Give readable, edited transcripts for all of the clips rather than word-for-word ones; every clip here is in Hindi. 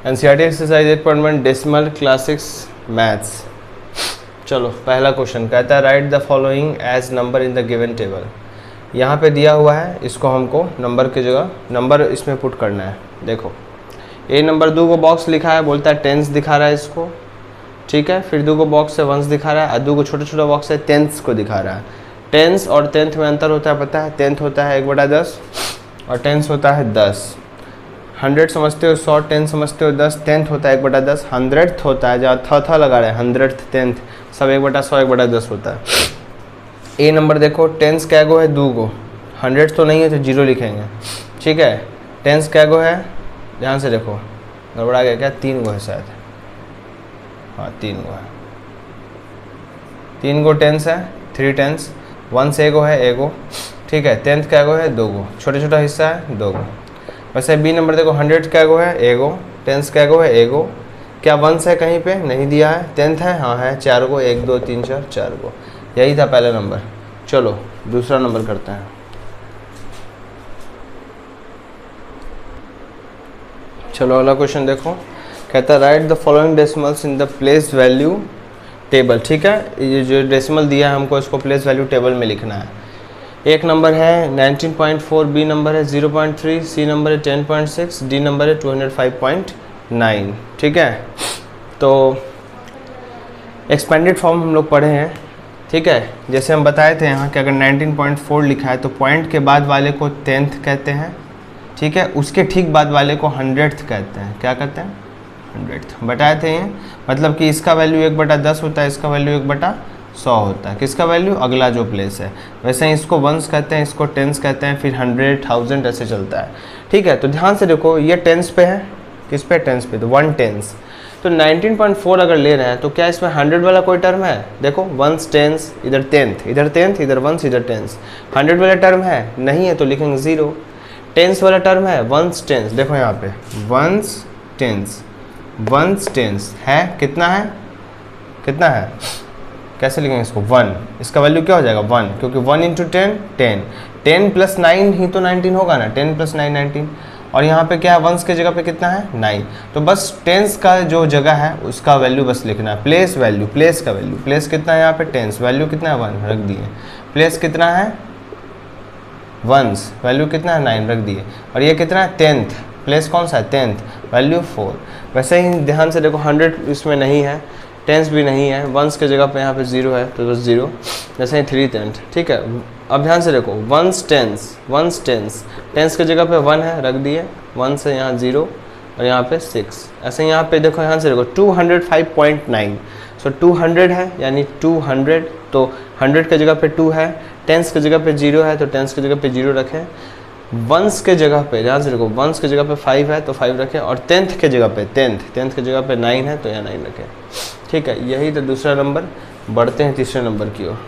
NCERT exercise 8.1 decimal class six maths. चलो पहला क्वेश्चन कहता है write the following as number in the given table. यहाँ पे दिया हुआ है, इसको हमको नंबर की जगह नंबर इसमें पुट करना है। देखो ए नंबर 2 को बॉक्स लिखा है, बोलता है टेंस दिखा रहा है इसको, ठीक है। फिर 2 को बॉक्स से वंस दिखा रहा है और 2 को छोटा छोटा बॉक्स से टेंस को दिखा रहा है। टेंस और टेंथ में अंतर होता है पता है, टेंथ होता है 1/10 और टेंस होता है 10। 100 समझते हो, 100 10 समझते हो 10, टेंथ होता है 1/10, 100th होता है जहाँ था लगा रहे हैं 100th 10th सब 1/100 1/10 होता है। ए नंबर देखो टेंस क्या गो है 2 गो, 100 तो नहीं है तो 0 लिखेंगे, ठीक है। टेंस क्या गो है, ध्यान से देखो गड़बड़ा गया क्या, 3 गो है शायद, हाँ 3 गो है, 3 गो टेंस है, 3 टेंस, 1 से एगो है एगो, ठीक है। टेंथ क्या गो है 2 गो, छोटा छोटा हिस्सा है 2 गो। वैसे बी नंबर देखो 100 क्या गो है एगो, टेंस क्या गो है एगो, क्या 1 है कहीं पे नहीं दिया है, टेंथ है हाँ है 4 गो, 1 2 3 4 4 गो, यही था पहला नंबर। चलो दूसरा नंबर करते हैं। चलो अगला क्वेश्चन देखो, कहता है write the following decimals in the place value table, ठीक है। ये जो डेसिमल दिया है हमको इसको प्लेस वैल्यू टेबल में लिखना है। एक नंबर है 19.4, बी नंबर है 0.3, सी नंबर है 10.6, डी नंबर है 205.9, ठीक है। तो एक्सपेंडेड फॉर्म हम लोग पढ़े हैं, ठीक है। जैसे हम बताए थे यहाँ कि अगर 19.4 लिखा है तो पॉइंट के बाद वाले को 10th कहते हैं, ठीक है। उसके ठीक बाद वाले को 100th कहते हैं, क्या कहते हैं 100th, बताए थे ये। मतलब कि इसका वैल्यू 1/10 होता है, इसका वैल्यू 1/100 होता है, किसका वैल्यू अगला जो प्लेस है। वैसे ही इसको वंस कहते हैं, इसको टेंस कहते हैं, फिर 100 1000 ऐसे चलता है, ठीक है। तो ध्यान से देखो ये टेंस पे है, किस पे टेंस पे, तो 1 टेंस। तो 19.4 अगर ले रहे हैं तो क्या इसमें 100 वाला कोई टर्म है, देखो वंस टेंस, इधर टेंथ इधर वंस इधर टेंस, 100 वाला टर्म है नहीं है तो लिखेंगे 0। टेंस वाला टर्म है वंस टेंस, देखो यहाँ पे वंस टेंस है, कितना है कैसे लिखेंगे इसको 1, इसका वैल्यू क्या हो जाएगा 1, क्योंकि 1 × 10 10 + 9 ही तो 19 होगा ना, 10 + 9 19। और यहाँ पे क्या है वंस के जगह पे कितना है 9, तो बस टेंस का जो जगह है उसका वैल्यू बस लिखना है। प्लेस वैल्यू, प्लेस का वैल्यू, प्लेस कितना है यहाँ पे टेंस, वैल्यू कितना है 1 रख दिए, प्लेस कितना है वंस, वैल्यू कितना है 9 रख दिए, और ये कितना है 10th, प्लेस कौन सा है 10th, वैल्यू 4। वैसे ही ध्यान से देखो 100 इसमें नहीं है, टेंस भी नहीं है, वंस के जगह पे यहाँ पे 0 है तो बस 0, जैसे ही 3 10th, ठीक है। अब ध्यान से देखो वंस टेंस के जगह पे 1 है रख दिए, 1 से यहाँ 0 और यहाँ पे 6, ऐसे यहाँ पे देखो ध्यान से देखो 205.9, सो 200 है यानी 200, तो 100 के जगह पे 2 है, टेंस के जगह पे 0 है तो टेंस के जगह पे 0 रखें, वंस के जगह पे ध्यान से देखो वंस के जगह पे 5 है तो 5 रखें, और टेंथ के जगह पे टेंथ के जगह पे 9 है तो यहाँ 9 रखें, ठीक है। यही तो दूसरा नंबर। बढ़ते हैं तीसरे नंबर की ओर।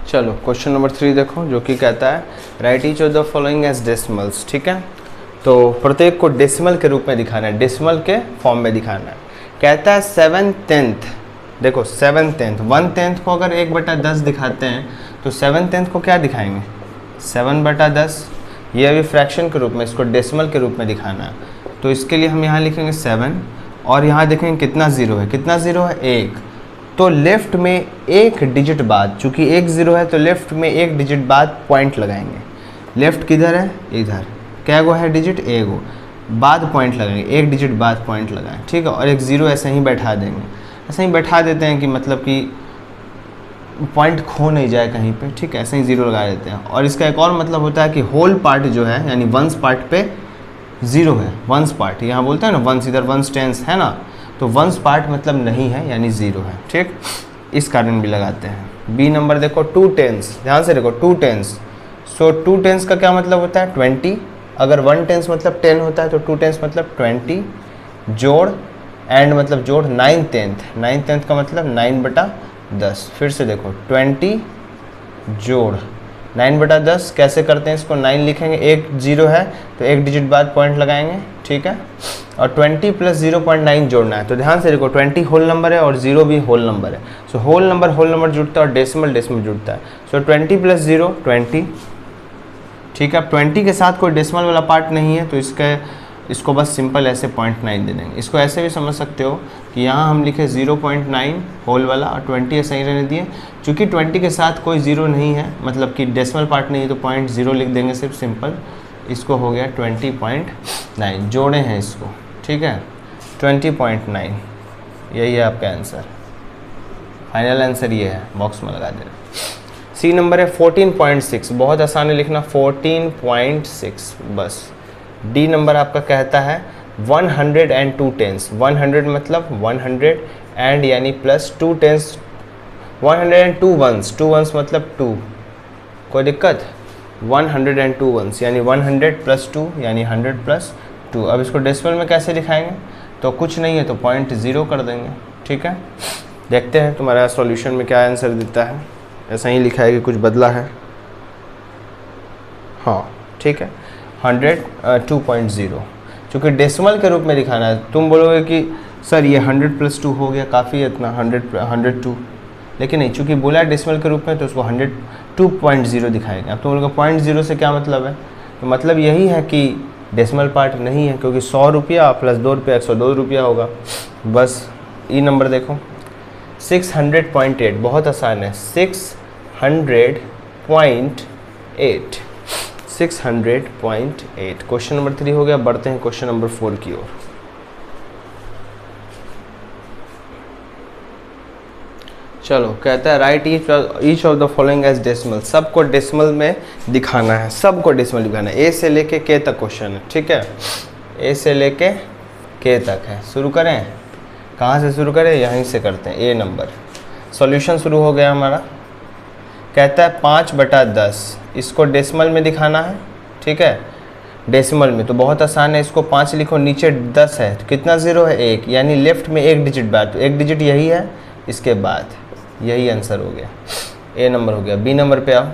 चलो क्वेश्चन नंबर 3 देखो, जो कि कहता है write each of the following as decimals, ठीक है। तो प्रत्येक को डेसिमल के रूप में दिखाना है, डेसिमल के फॉर्म में दिखाना है। कहता है 7/10, देखो 7/10, 1/10 को अगर 1/10 दिखाते हैं तो 7/10 को क्या दिखाएंगे 7/10, ये अभी फ्रैक्शन के रूप में, इसको डेसिमल के रूप में दिखाना है। तो इसके लिए हम यहाँ लिखेंगे 7 और यहाँ देखेंगे कितना 0 है, कितना 0 है 1, तो लेफ्ट में एक डिजिट बाद, चूँकि 1 0 है तो लेफ्ट में एक डिजिट बाद पॉइंट लगाएंगे। लेफ्ट किधर है इधर, क्या गो है डिजिट एगो, बाद पॉइंट लगाएंगे, एक डिजिट बाद पॉइंट लगाएं, ठीक है। और एक 0 ऐसे ही बैठा देंगे, ऐसे ही बैठा देते हैं कि मतलब कि पॉइंट खो नहीं जाए कहीं पे, ठीक है। ऐसे ही 0 लगा देते हैं। और इसका एक और मतलब होता है कि होल पार्ट जो है यानी वंस पार्ट पे 0 है, वंस पार्ट यहाँ बोलते हैं ना वंस, इधर वंस टेंस है ना, तो वंस पार्ट मतलब नहीं है यानी 0 है, ठीक। इस कारण भी लगाते हैं। बी नंबर देखो 2 टेंस, ध्यान से देखो 2 टेंस, सो 2 टेंस का क्या मतलब होता है 20, अगर 1 टेंस मतलब 10 होता है तो 2 टेंस मतलब 20, जोड़ एंड मतलब जोड़ 9 10th का मतलब 9/10। फिर से देखो 20 जोड़ 9/10 कैसे करते हैं इसको, 9 लिखेंगे, एक 0 है तो एक डिजिट बाद पॉइंट लगाएंगे, ठीक है। और 20 + 0.9 जोड़ना है, तो ध्यान से देखो 20 होल नंबर है और 0 भी होल नंबर है, सो होल नंबर जुड़ता है और डेसिमल जुड़ता है। सो 20 + 0 20, ठीक है। 20 के साथ कोई डेसिमल वाला पार्ट नहीं है तो इसको बस सिंपल ऐसे 0.9 दे देंगे। इसको ऐसे भी समझ सकते हो कि यहाँ हम लिखे 0.9 होल वाला और 20 ऐसे ही रहने दिए। चूँकि 20 के साथ कोई ज़ीरो नहीं है, मतलब कि डेसिमल पार्ट नहीं है, तो 0.0 लिख देंगे सिर्फ सिंपल। इसको हो गया 20.9, जोड़े हैं इसको, ठीक है, 20.9, यही है आपका आंसर। फाइनल आंसर ये है, बॉक्स में लगा देना। सी नंबर है 14.6, बहुत आसान है लिखना, 14.6 बस। डी नंबर आपका कहता है 102 टेंस। 100 मतलब 100 एंड यानी प्लस 2 टेंस, 102 वंस, 2 वंस मतलब 2, कोई दिक्कत? 102 वंस यानी 100 प्लस 2 यानी 100 प्लस 2। अब इसको डेसिमल में कैसे दिखाएंगे? तो कुछ नहीं है तो 0.0 कर देंगे, ठीक है। देखते हैं तुम्हारा सॉल्यूशन में क्या आंसर देता है। ऐसा ही लिखा है कि कुछ बदला है, हाँ ठीक है, 102.0। चूँकि डेसिमल के रूप में दिखाना है, तुम बोलोगे कि सर ये 100 प्लस 2 हो गया, काफ़ी है इतना, 102, लेकिन नहीं, चूँकि बोला डेसिमल के रूप में तो उसको 102.0 दिखाएंगे। अब तुम लोगों का 0.0 से क्या मतलब है? तो मतलब यही है कि डेसिमल पार्ट नहीं है, क्योंकि 100 रुपया प्लस 2 रुपया 102 रुपया होगा बस। ई नंबर देखो 600.8, बहुत आसान है, 600.8, 600.8। क्वेश्चन नंबर 3 हो गया। बढ़ते हैं क्वेश्चन नंबर 4 की ओर। चलो, कहता है write each of the following as decimal. सबको डेसिमल में दिखाना है, सबको डेसिमल दिखाना है। ए से लेके के तक क्वेश्चन है, ठीक है, ए से लेके के तक है। शुरू करें, कहाँ से शुरू करें? यहीं से करते हैं। ए नंबर सॉल्यूशन शुरू हो गया हमारा। कहता है 5/10, इसको डेसिमल में दिखाना है, ठीक है, डेसिमल में तो बहुत आसान है। इसको 5 लिखो, नीचे 10 है तो कितना ज़ीरो है? 1, यानी लेफ्ट में एक डिजिट बाद, तो एक डिजिट यही है, इसके बाद यही आंसर हो गया, ए नंबर हो गया। बी नंबर पे आओ,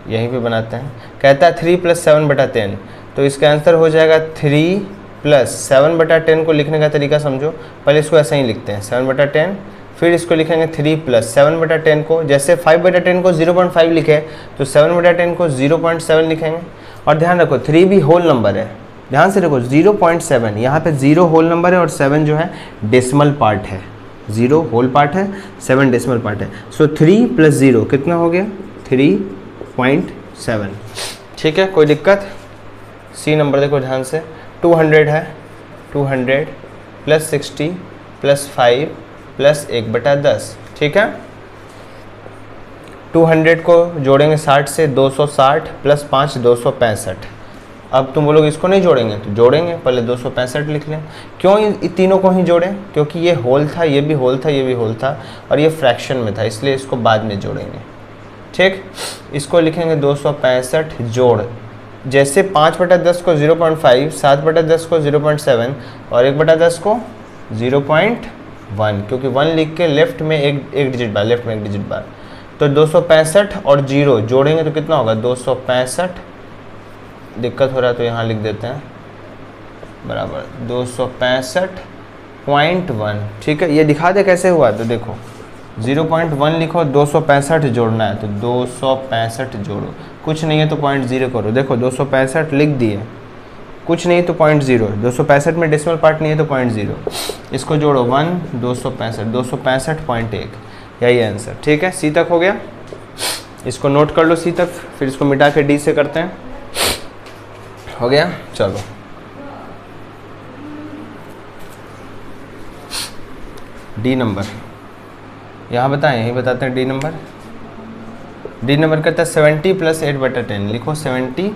यहीं पे बनाते हैं। कहता है 3 + 7/10, तो इसका आंसर हो जाएगा 3 + 7/10। को लिखने का तरीका समझो, पहले इसको ऐसे ही लिखते हैं 7/10, फिर इसको लिखेंगे 3 + 7/10 को, जैसे 5/10 को 0.5 लिखे तो 7/10 को 0.7 लिखेंगे। और ध्यान रखो 3 भी होल नंबर है, ध्यान से देखो 0.7, यहाँ पे 0 होल नंबर है और 7 जो है डेसिमल पार्ट है। 0 होल पार्ट है, 7 डेसिमल पार्ट है। सो 3 + 0 कितना हो गया? 3.7, ठीक है, कोई दिक्कत? सी नंबर देखो ध्यान से, 200 है, 200 + 60 + 5 + 1/10, ठीक है। 200 को जोड़ेंगे 60 से, 260 + 5 265। अब तुम बोलोगे इसको नहीं जोड़ेंगे, तो जोड़ेंगे, पहले 265 लिख लें। क्यों इन तीनों को ही जोड़ें? क्योंकि ये होल था, ये भी होल था, ये भी होल था, और ये फ्रैक्शन में था, इसलिए इसको बाद में जोड़ेंगे, ठीक। इसको लिखेंगे 265 जोड़, जैसे 5/10 को 0.5, 7/10 को 0.7 और 1/10 को 0.1, क्योंकि 1 लिख के लेफ्ट में एक डिजिट बार, लेफ्ट में एक डिजिट बार। तो 265 और 0 जोड़ेंगे तो कितना होगा? 265, दिक्कत हो रहा है तो यहाँ लिख देते हैं, बराबर 265.1, ठीक है। ये दिखा दे कैसे हुआ, तो देखो 0.1 लिखो, 265 जोड़ना है तो 265 जोड़ो, कुछ नहीं है तो 0.0 करो। देखो 265 लिख दिए, कुछ नहीं तो 0.0, 265 में डेसिमल पार्ट नहीं है तो 0.0, इसको जोड़ो 1, 265, 265.1, यही आंसर, ठीक है। सी तक हो गया, इसको नोट कर लो सी तक, फिर इसको मिटा के डी से करते हैं, हो गया। चलो डी नंबर यहाँ बताएं, यही बताते हैं। डी नंबर कहता है 70 + 8/10, लिखो 70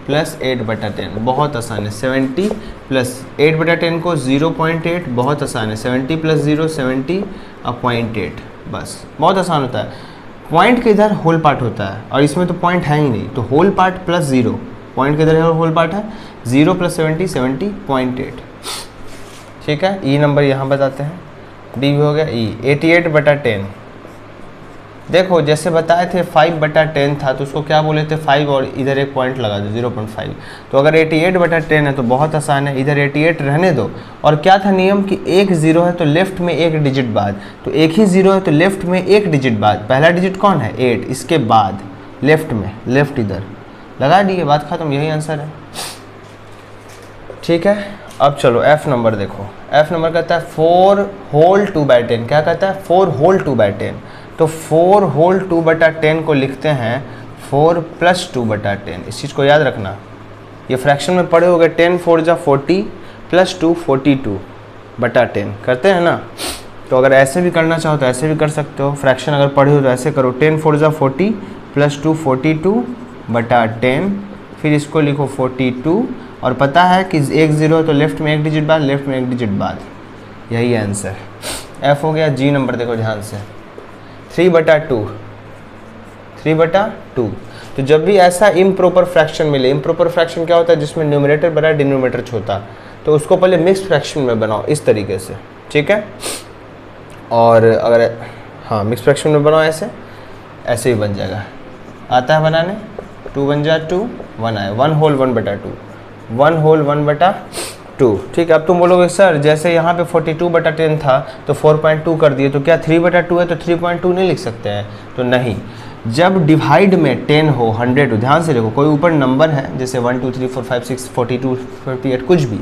+ 8/10, बहुत आसान है। 70 + 8/10 को 0.8, बहुत आसान है। 70 + 0 70/8, बस बहुत आसान होता है। पॉइंट के इधर होल पार्ट होता है और इसमें तो पॉइंट है ही नहीं, तो होल पार्ट + 0, पॉइंट के इधर होल पार्ट है, 0 + 70 70.8, ठीक है। ई नंबर यहाँ बताते हैं। डी भी हो गया। ई 88/10, देखो जैसे बताए थे 5/10 था तो उसको क्या बोले थे? 5 और इधर एक पॉइंट लगा दो 0.5, तो अगर 88/10 है तो बहुत आसान है, इधर 88 रहने दो। और क्या था नियम कि एक 0 है तो लेफ्ट में एक डिजिट बाद, तो एक ही 0 है तो लेफ्ट में एक डिजिट बाद, पहला डिजिट कौन है? 8, इसके बाद लेफ्ट में, लेफ्ट इधर, लगा दिए, बात खत्म, यही आंसर है। ठीक है, अब चलो एफ नंबर देखो। एफ नंबर कहता है 4 होल 2/10। क्या कहता है? 4 होल 2/10। तो 4 होल 2/10 को लिखते हैं 4 + 2/10। इस चीज़ को याद रखना, ये फ्रैक्शन में पढ़े होगे। 10 4 जा 40 + 2 42/10 करते हैं ना। तो अगर ऐसे भी करना चाहो तो ऐसे भी कर सकते हो। फ्रैक्शन अगर पढ़े हो तो ऐसे करो, 10 4 जा 40 + 2 42/10। फिर इसको लिखो 42, और पता है कि एक ज़ीरो है तो लेफ्ट में एक डिजिट बाद, लेफ्ट में एक डिजिट बाद, यही आंसर। एफ हो गया। जी नंबर देखो ध्यान से, 3/2। 3/2। तो जब भी ऐसा इम्प्रॉपर फ्रैक्शन मिले, इम्प्रॉपर फ्रैक्शन क्या होता है? जिसमें न्यूमरेटर बड़ा डिनोमिनेटर छोटा, तो उसको पहले मिक्स फ्रैक्शन में बनाओ इस तरीके से, ठीक है। और अगर हाँ मिक्स फ्रैक्शन में बनाओ ऐसे, ऐसे ही बन जाएगा। आता है बनाने? 2 × 2 1 आए, 1 होल 1/2, 1 होल 1/2। ठीक है। अब तुम बोलोगे सर जैसे यहाँ पे 42/10 था तो 4.2 कर दिए, तो क्या 3/2 है तो 3.2 नहीं लिख सकते हैं? तो नहीं, जब डिवाइड में 10 हो, 100 हो, ध्यान से देखो, कोई ऊपर नंबर है जैसे 1 2 3 4 5 6 42 48 कुछ भी,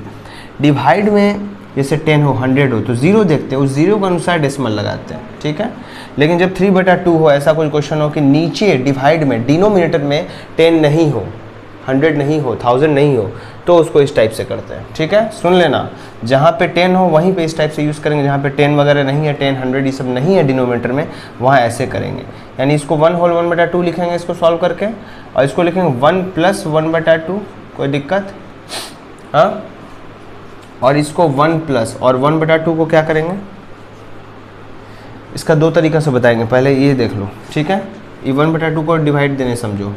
डिवाइड में जैसे 10 हो, 100 हो, तो ज़ीरो देखते हैं, उस ज़ीरो के अनुसार डेसिमल लगाते हैं, ठीक है। लेकिन जब 3/2 हो, ऐसा कोई क्वेश्चन हो कि नीचे डिवाइड में डिनोमिनेटर में 10 नहीं हो, 100 नहीं हो, 1000 नहीं हो, तो उसको इस टाइप से करते हैं, ठीक है। सुन लेना, जहाँ पे 10 हो वहीं पे इस टाइप से यूज़ करेंगे, जहाँ पे 10 वगैरह नहीं है, 10 100 ये सब नहीं है डिनोमिनेटर में, वहाँ ऐसे करेंगे। यानी इसको 1 होल 1/2 लिखेंगे इसको सॉल्व करके, और इसको लिखेंगे 1 + 1/2। कोई दिक्कत? हाँ। और इसको 1 प्लस और 1/2 को क्या करेंगे? इसका दो तरीक़ा से बताएंगे, पहले ये देख लो, ठीक है। ये 1/2 को डिवाइड देने समझो।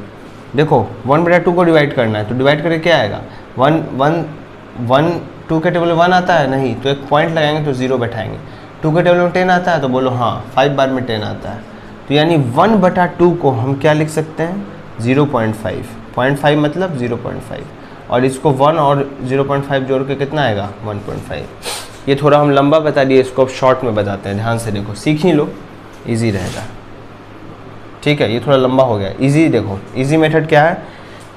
देखो 1/2 को डिवाइड करना है तो डिवाइड करके क्या आएगा? 1 2 के टेबल में 1 आता है नहीं, तो एक पॉइंट लगाएंगे तो 0 बैठाएंगे। 2 के टेबल में 10 आता है तो बोलो हाँ, 5 बार में 10 आता है, तो यानी 1/2 को हम क्या लिख सकते हैं? 0.5। 0.5 मतलब 0.5, और इसको 1 और 0.5 जोड़ के कितना आएगा? 1.5। ये थोड़ा हम लंबा बता दिए, इसको अब शॉर्ट में बताते हैं, ध्यान से देखो, सीख ही लो, इजी रहेगा, ठीक है। ये थोड़ा लंबा हो गया, इजी देखो, इजी मेथड क्या है?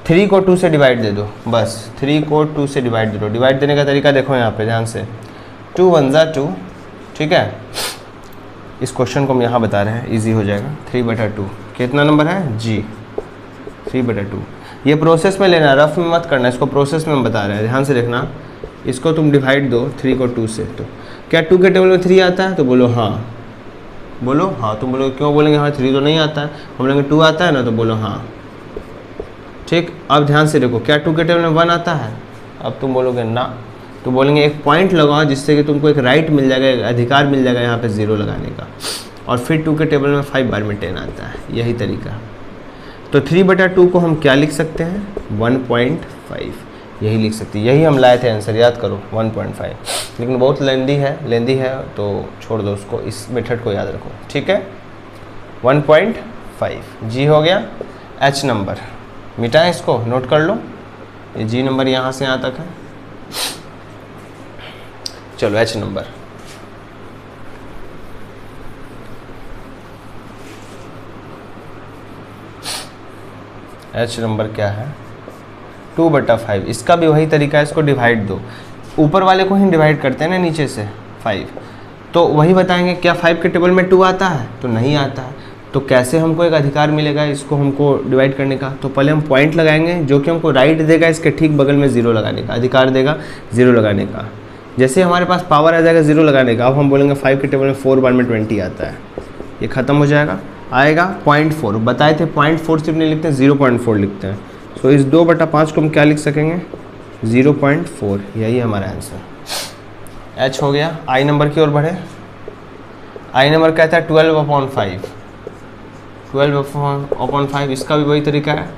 3 को 2 से डिवाइड दे दो, बस 3 को 2 से डिवाइड दे दो। डिवाइड देने का तरीका देखो यहाँ पे ध्यान से, 2 1 जा 2, ठीक है। इस क्वेश्चन को हम यहाँ बता रहे हैं, इजी हो जाएगा। 3/2 कितना नंबर है? जी, 3/2। ये प्रोसेस में लेना, रफ में मत करना, इसको प्रोसेस में हम बता रहे हैं, ध्यान से देखना। इसको तुम डिवाइड दो 3 को 2 से, तो क्या 2 के टेबल में 3 आता है? तो बोलो हाँ, बोलो हाँ। तुम बोलोगे क्यों? बोलेंगे हाँ 3 तो नहीं आता है। हम बोलेंगे 2 आता है ना, तो बोलो हाँ, ठीक। अब ध्यान से देखो, क्या 2 के टेबल में 1 आता है? अब तुम बोलोगे ना, तो बोलेंगे एक पॉइंट लगाओ जिससे कि तुमको एक राइट मिल जाएगा, एक अधिकार मिल जाएगा यहाँ पे 0 लगाने का, और फिर 2 के टेबल में 5 बार में 10 आता है, यही तरीका। तो 3/2 को हम क्या लिख सकते हैं? 1.5, यही लिख सकते हैं, यही हम लाए थे आंसर, याद करो 1.5। लेकिन बहुत लेंदी है तो छोड़ दो उसको, इस मेथड को याद रखो, ठीक है। 1.5 जी हो गया। एच नंबर मिटाएं, इसको नोट कर लो, ये जी नंबर यहाँ से यहाँ तक है। चलो एच नंबर, एच नंबर क्या है? 2/5। इसका भी वही तरीका है, इसको डिवाइड दो, ऊपर वाले को ही डिवाइड करते हैं ना नीचे से 5, तो वही बताएंगे। क्या 5 के टेबल में 2 आता है? तो नहीं आता है, तो कैसे हमको एक अधिकार मिलेगा इसको हमको डिवाइड करने का? तो पहले हम पॉइंट लगाएंगे जो कि हमको राइट देगा, इसके ठीक बगल में 0 लगाने का अधिकार देगा, 0 लगाने का। जैसे हमारे पास पावर आ जाएगा 0 लगाने का, अब हम बोलेंगे 5 के टेबल में 4 बार में 20 आता है, ये ख़त्म हो जाएगा, आएगा 0.4। बताए थे 0.4 सिर्फ नहीं लिखते, 0.4 लिखते हैं। सो इस 2/5 को हम क्या लिख सकेंगे? 0.4, यही हमारा आंसर। एच हो गया। आई नंबर की ओर बढ़े। आई नंबर कहता है 12/5। 12/5, इसका भी वही तरीका है,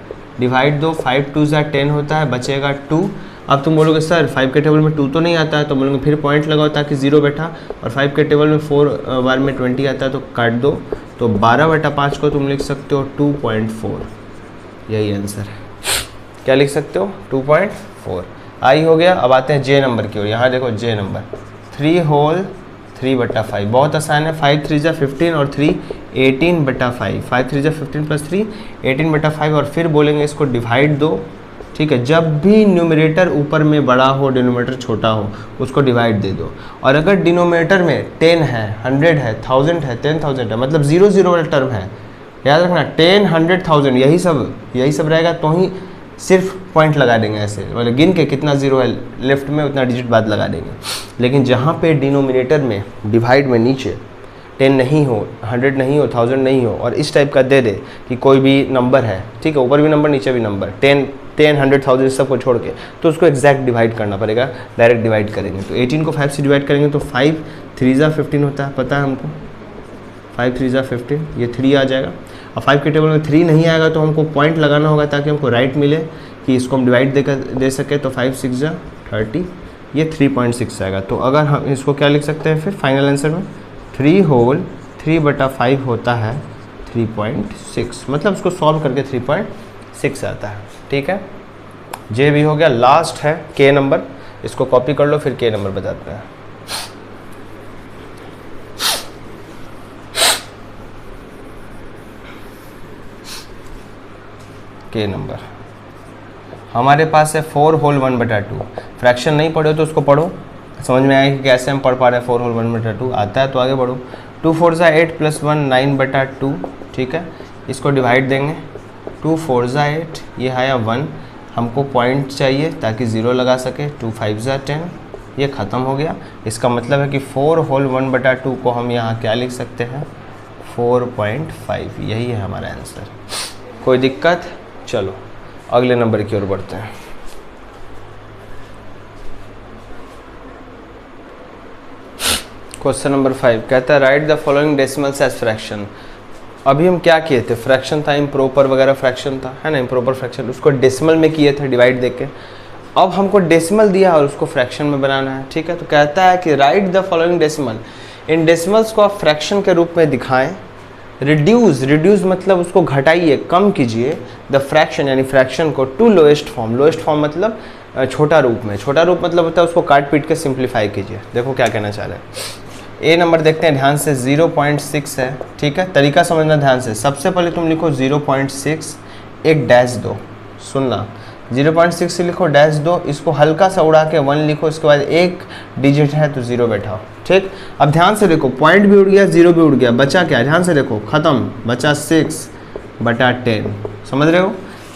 डिवाइड दो, 5 2 जा 10 होता है, बचेगा 2। अब तुम बोलोगे सर 5 के टेबल में 2 तो नहीं आता है, तो बोलोगे फिर पॉइंट लगाओ ताकि 0 बैठा, और 5 के टेबल में 4 बार में 20 आता है तो काट दो, तो 12/5 को तुम लिख सकते हो 2.4, यही आंसर है। क्या लिख सकते हो? 2.4। आई हो गया। अब आते हैं जे नंबर की ओर। यहाँ देखो जे नंबर, 3 होल 3/5, बहुत आसान है। 5 3 जा 15 और 3 18/5, 5 3 जा 15 प्लस 3 18/5। और फिर बोलेंगे इसको डिवाइड दो, ठीक है। जब भी न्यूमरेटर ऊपर में बड़ा हो, डिनोमिनेटर छोटा हो, उसको डिवाइड दे दो। और अगर डिनोमिनेटर में 10 है, 100 है, 1000 है, 10,000 है, मतलब 0 0 वाला टर्म है, याद रखना 10 100 1000 यही सब रहेगा, तो ही सिर्फ पॉइंट लगा देंगे ऐसे, मतलब गिन के कितना जीरो है लेफ्ट में उतना डिजिट बाद लगा देंगे। लेकिन जहाँ पे डिनोमिनेटर में डिवाइड में नीचे 10 नहीं हो, 100 नहीं हो, 1000 नहीं हो, और इस टाइप का दे दे कि कोई भी नंबर है, ठीक है, ऊपर भी नंबर नीचे भी नंबर, 10 100 1000 सबको छोड़ के, तो उसको एग्जैक्ट डिवाइड करना पड़ेगा। डायरेक्ट डिवाइड करेंगे तो 18 को 5 से डिवाइड करेंगे तो 5 3 जा 15 होता है, पता है हमको, 5 3 जा 15, ये 3 आ जाएगा। और 5 के टेबल में 3 नहीं आएगा तो हमको पॉइंट लगाना होगा ताकि हमको राइट मिले कि इसको हम डिवाइड दे सके। तो 5 6 जा 30, ये 3.6 आएगा। तो अगर हम इसको क्या लिख सकते हैं फिर फाइनल आंसर में, 3 होल 3/5 होता है 3.6, मतलब उसको सॉल्व करके 3.6 आता है, ठीक है। जे भी हो गया। लास्ट है के नंबर, इसको कॉपी कर लो फिर के नंबर बताते हैं। के नंबर हमारे पास है 4 होल 1/2। फ्रैक्शन नहीं पढ़े तो उसको पढ़ो, समझ में आएगा कि कैसे हम पढ़ पा रहे हैं। 4 होल 1/2 आता है तो आगे बढ़ो। 2 4 जा 8 + 1 9/2, ठीक है। इसको डिवाइड देंगे, 2 4 जा 8, ये आया 1, हमको पॉइंट चाहिए ताकि 0 लगा सके। 2 5 जा 10, ये ख़त्म हो गया। इसका मतलब है कि 4 होल 1/2 को हम यहाँ क्या लिख सकते हैं, 4.5, यही है हमारा आंसर। कोई दिक्कत? चलो अगले नंबर की ओर बढ़ते हैं। क्वेश्चन नंबर 5 कहता है write the following decimals as fraction. अभी हम क्या किए थे, फ्रैक्शन था, इम्प्रॉपर वगैरह फ्रैक्शन था, है ना, इम्प्रॉपर फ्रैक्शन, उसको डेसिमल में किए थे डिवाइड देके। अब हमको डेसिमल दिया और उसको फ्रैक्शन में बनाना है, ठीक है। तो कहता है कि right the following decimal, in decimals को आप फ्रैक्शन के रूप में दिखाएं। रिड्यूस मतलब उसको घटाइए, कम कीजिए, द फ्रैक्शन यानी फ्रैक्शन को to lowest form. Lowest form मतलब छोटा रूप में, छोटा रूप मतलब होता है उसको काट पीट के सिंप्लीफाई कीजिए। देखो क्या कहना चाह रहे हैं। ए नंबर देखते हैं ध्यान से, 0.6 है, ठीक है। तरीका समझना ध्यान से। सबसे पहले तुम लिखो 0.6, एक डैश दो, सुनना, 0.6 से लिखो डैश दो, इसको हल्का सा उड़ा के 1 लिखो, इसके बाद एक डिजिट है तो 0 बैठाओ, ठीक। अब ध्यान से देखो, पॉइंट भी उड़ गया, 0 भी उड़ गया, बचा क्या, ध्यान से देखो, खत्म, बचा 6/10, समझ रहे हो।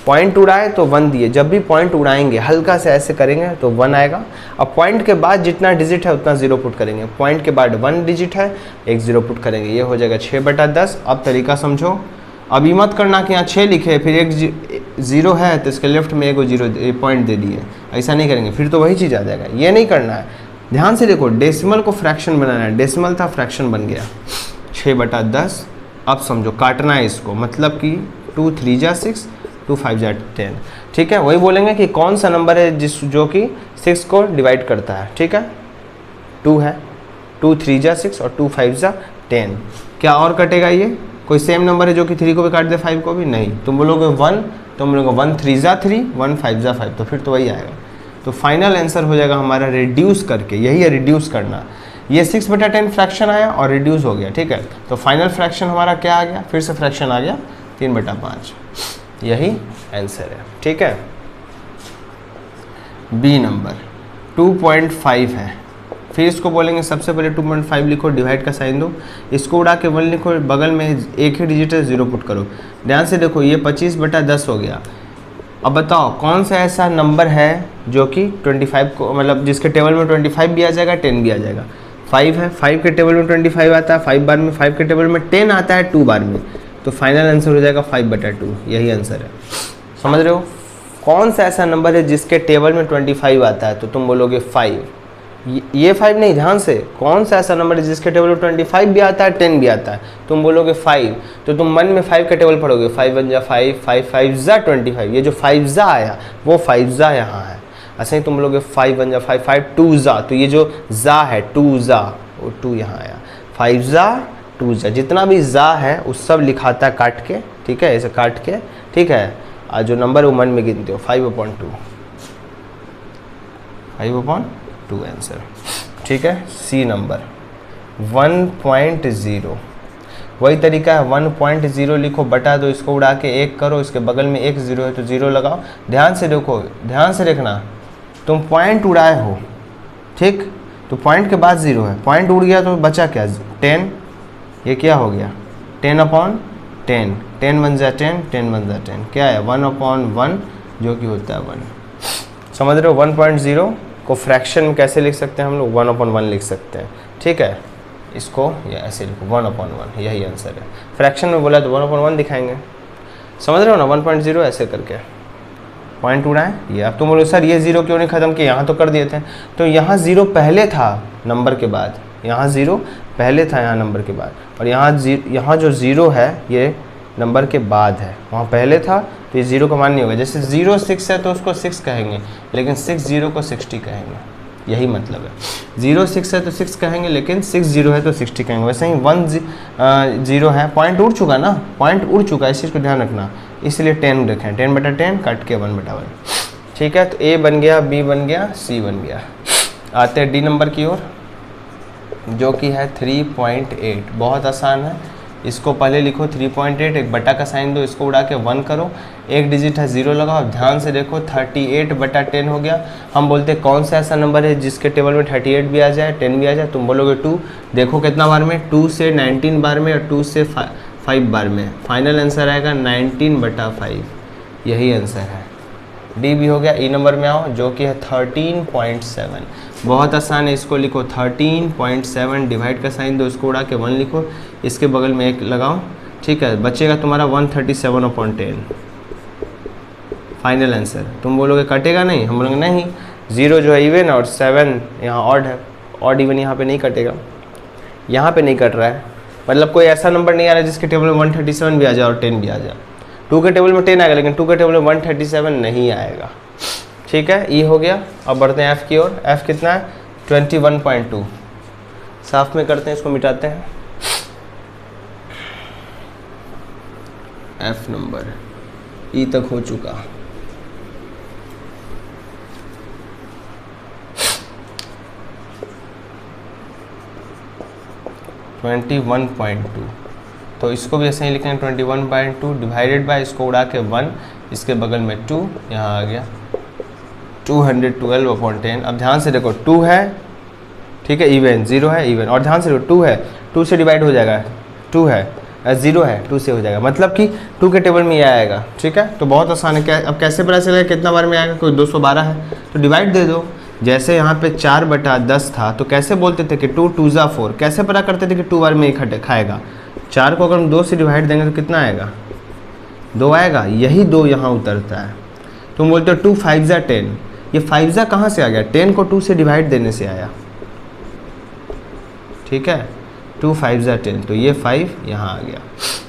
पॉइंट उड़ाए तो 1 दिए, जब भी पॉइंट उड़ाएंगे हल्का से ऐसे करेंगे तो 1 आएगा। अब पॉइंट के बाद जितना डिजिट है उतना 0 पुट करेंगे, पॉइंट के बाद 1 डिजिट है, एक 0 पुट करेंगे, ये हो जाएगा 6/10। अब तरीका समझो, अभी मत करना कि यहाँ 6 लिखे फिर एक 0 है तो इसके लेफ्ट में एक 0 पॉइंट दे दिए, ऐसा नहीं करेंगे, फिर तो वही चीज़ आ जाएगा, ये नहीं करना है। ध्यान से देखो, डेसिमल को फ्रैक्शन बनाना है, डेसिमल था फ्रैक्शन बन गया 6/10। अब समझो काटना है इसको, मतलब कि 2 3 जा 6, 2 5 जा 10, ठीक है। वही बोलेंगे कि कौन सा नंबर है जो कि 6 को डिवाइड करता है, ठीक है। 2 है, 2 3 जा 6 और 2 5 जा 10। क्या और कटेगा, ये कोई सेम नंबर है जो कि 3 को भी काट दे 5 को भी नहीं। तुम बोलोगे 1, तुम बोलोगे 1 3 जा 3, 1 5 जा 5, तो फिर तो वही आएगा। तो फाइनल आंसर हो जाएगा हमारा रिड्यूस करके, यही है रिड्यूस करना। ये 6/10 फ्रैक्शन आया और रिड्यूस हो गया, ठीक है। तो फाइनल फ्रैक्शन हमारा क्या आ गया, फिर से फ्रैक्शन आ गया 3/5, यही आंसर है, ठीक है। बी नंबर 2.5 है, फिर इसको बोलेंगे सबसे पहले 2.5 लिखो, डिवाइड का साइन दो, इसको उड़ा के 1 लिखो, बगल में एक ही डिजिट है 0 पुट करो। ध्यान से देखो, ये 25/10 हो गया। अब बताओ कौन सा ऐसा नंबर है जो कि 25 को, मतलब जिसके टेबल में 25 भी आ जाएगा, 10 भी आ जाएगा। 5 है, 5 के टेबल में 25 आता है 5 बार में, 5 के टेबल में 10 आता है 2 बार में, तो फाइनल आंसर हो जाएगा 5/2, यही आंसर है। समझ रहे हो, कौन सा ऐसा नंबर है जिसके टेबल में 25 आता है, तो तुम बोलोगे 5, ये 5 नहीं, ध्यान से, कौन सा ऐसा नंबर है जिसके टेबल में 25 भी आता है 10 भी आता है, तुम बोलोगे 5, तो तुम मन में 5 का टेबल पढ़ोगे, 5 1 जा 5, 5 5 जा 25, ये जो 5 जा आया वो 5 जा यहाँ है। ऐसे ही तुम बोलोगे 5 1 जा 5, 5 2 जा, तो ये जो जा है 2 जा, वो 2 यहाँ आया, 5 जा 2 जा, जितना भी जा है उस सब लिखाता है काट के, ठीक है, ऐसे काट के, ठीक है। आज जो नंबर वो मन में गिनते हो, 5/2, 5/2 आंसर, ठीक है। C number 1.0। वही तरीका है, 1.0 लिखो, बटा दो, इसको उड़ा के 1 करो, इसके बगल में एक 0 है तो 0 लगाओ। ध्यान से देखो, ध्यान से देखना, तुम पॉइंट उड़ाए हो, ठीक, तो पॉइंट के बाद 0 है, पॉइंट उड़ गया तो बचा क्या, 10। ये क्या हो गया, 10/10, 10 बन जाए 10, 10 बन जाए 10, क्या है 1/1, जो कि होता है 1। समझ रहे हो, 1.0 को फ्रैक्शन में कैसे लिख सकते हैं हम लोग, 1/1 लिख सकते हैं, ठीक है। इसको या ऐसे लिखो 1/1, यही आंसर है। फ्रैक्शन में बोला तो 1/1 दिखाएंगे, समझ रहे हो ना, 1.0 ऐसे करके पॉइंट उड़ाएं। ये अब तुम बोलो सर ये 0 क्यों नहीं ख़त्म किया, यहाँ तो कर दिए थे, तो यहाँ 0 पहले था नंबर के बाद, यहाँ 0 पहले था यहाँ नंबर के बाद, और यहाँ जो 0 है ये नंबर के बाद है, वहाँ पहले था तो ये 0 का मान नहीं होगा। जैसे 0 6 है तो उसको 6 कहेंगे, लेकिन 6 0 को 60 कहेंगे, यही मतलब है। 0 6 है तो 6 कहेंगे, लेकिन 6 0 है तो 60 कहेंगे। वैसे ही 1 0 है, पॉइंट उड़ चुका ना, पॉइंट उड़ चुका है, इस चीज़ को ध्यान रखना, इसलिए 10 रखें, 10/10 कट के 1/1, ठीक है। तो ए बन गया, बी बन गया, सी बन गया। आते हैं डी नंबर की ओर, जो कि है 3.8। बहुत आसान है, इसको पहले लिखो 3.8, एक बटा का साइन दो, इसको उड़ा के 1 करो, एक डिजिट है 0 लगाओ। ध्यान से देखो 38/10 हो गया। हम बोलते हैं कौन सा ऐसा नंबर है जिसके टेबल में 38 भी आ जाए, 10 भी आ जाए, तुम बोलोगे 2। देखो कितना बार में, 2 से 19 बार में और 2 से 5 बार में। फाइनल आंसर आएगा 19/5, यही आंसर है। डी भी हो गया। ई नंबर में आओ, जो कि है 13.7। बहुत आसान है, इसको लिखो 13.7, डिवाइड का साइन दो, इसको उड़ा के 1 लिखो, इसके बगल में 1 लगाओ, ठीक है। बचेगा तुम्हारा 137/10, फाइनल आंसर। तुम बोलोगे कटेगा नहीं, हम बोलोगे नहीं, 0 जो है इवन और 7 यहाँ ऑड है, ऑड इवन यहाँ पे नहीं कटेगा, यहाँ पे नहीं कट रहा है, मतलब कोई ऐसा नंबर नहीं आ रहा है जिसके टेबल में 137 भी आ जाए और 10 भी आ जाए। 2 के टेबल में 10 आएगा, लेकिन 2 के टेबल में 137 नहीं आएगा, ठीक है। ई हो गया। अब बढ़ते हैं एफ़ की ओर। एफ़ कितना है, 21.2। साफ में करते हैं, इसको मिटाते हैं। एफ नंबर ई तक हो चुका। (21.2), तो इसको भी ऐसे ही लिखेंगे 21/2 डिवाइडेड बाय, इसको उड़ा के 1, इसके बगल में 2, यहाँ आ गया 212/10। अब ध्यान से देखो 2 है, ठीक है, इवन 0 है इवन, और ध्यान से देखो 2 है, 2 से डिवाइड हो जाएगा, 2 है 0 है 2 से हो जाएगा, मतलब कि 2 के टेबल में ये आएगा, ठीक है। तो बहुत आसान है। क्या अब कैसे पता चलेगा कितना बार में आएगा, कोई 212 है तो डिवाइड दे दो। जैसे यहाँ पे 4/10 था तो कैसे बोलते थे कि 2 2 जा 4, कैसे पता करते थे कि 2 बार में ही खाएगा। 4 को अगर हम 2 से डिवाइड देंगे तो कितना आएगा, 2 आएगा, यही 2 यहाँ उतरता है। तुम बोलते हो 2 5 जा 10, ये 5 जा कहाँ से आ गया, 10 को 2 से डिवाइड देने से आया, ठीक है। 2 5 जा 10, तो ये 5 यहाँ आ गया,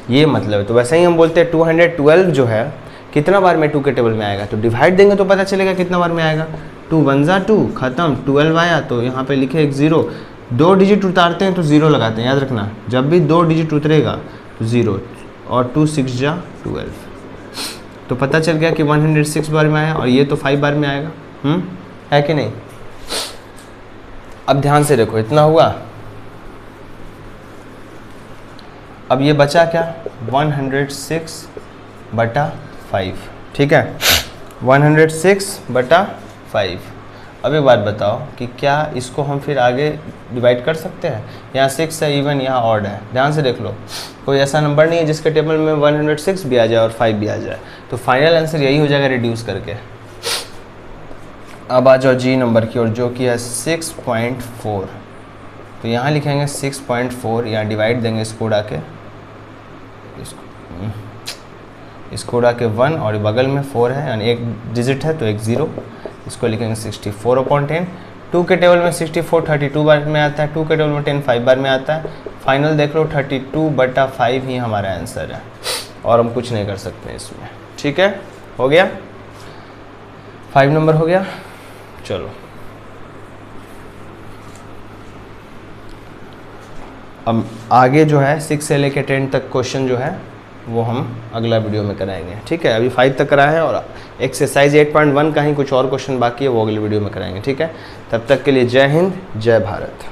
ये मतलब है। तो वैसे ही हम बोलते हैं 212 जो है कितना बार में 2 के टेबल में आएगा, तो डिवाइड देंगे तो पता चलेगा कितना बार में आएगा। 2 1 जा 2, खत्म, 12 आया, तो यहाँ पे लिखे एक 0। 2 डिजिट उतारते हैं तो 0 लगाते हैं, याद रखना, जब भी 2 डिजिट उतरेगा तो 0, और 2 6 जा 12, तो पता चल गया कि 106 बार में आया, और ये तो 5 बार में आएगा, है कि नहीं। अब ध्यान से देखो, इतना हुआ। अब ये बचा क्या, 106/5, ठीक है, 106/5। अब एक बात बताओ कि क्या इसको हम फिर आगे डिवाइड कर सकते हैं। यहाँ 6 है इवन, यहाँ ऑड है, ध्यान से देख लो, कोई ऐसा नंबर नहीं है जिसके टेबल में 106 भी आ जाए और 5 भी आ जाए, तो फाइनल आंसर यही हो जाएगा रिड्यूस करके। अब आ जाओ जी नंबर की ओर, जो कि है 6.4। तो यहाँ लिखेंगे 6.4, यहाँ डिवाइड देंगे, इसको उड़ा के, इसको उड़ा के 1, और बगल में 4 है, यानी एक डिजिट है तो एक 0, इसको लिखेंगे 64/10। 2 के टेबल में 64 32 बार में आता है, 2 के टेबल में 10 5 बार में आता है। फाइनल देख लो 32/5 ही हमारा आंसर है, और हम कुछ नहीं कर सकते इसमें, ठीक है। हो गया, 5 नंबर हो गया। चलो अब आगे जो है 6 से लेके 10 तक क्वेश्चन जो है वो हम अगला वीडियो में कराएंगे, ठीक है। अभी 5 तक करा है, और एक्सरसाइज 8.1 का ही कुछ और क्वेश्चन बाकी है, वो अगले वीडियो में कराएंगे, ठीक है। तब तक के लिए जय हिंद, जय भारत।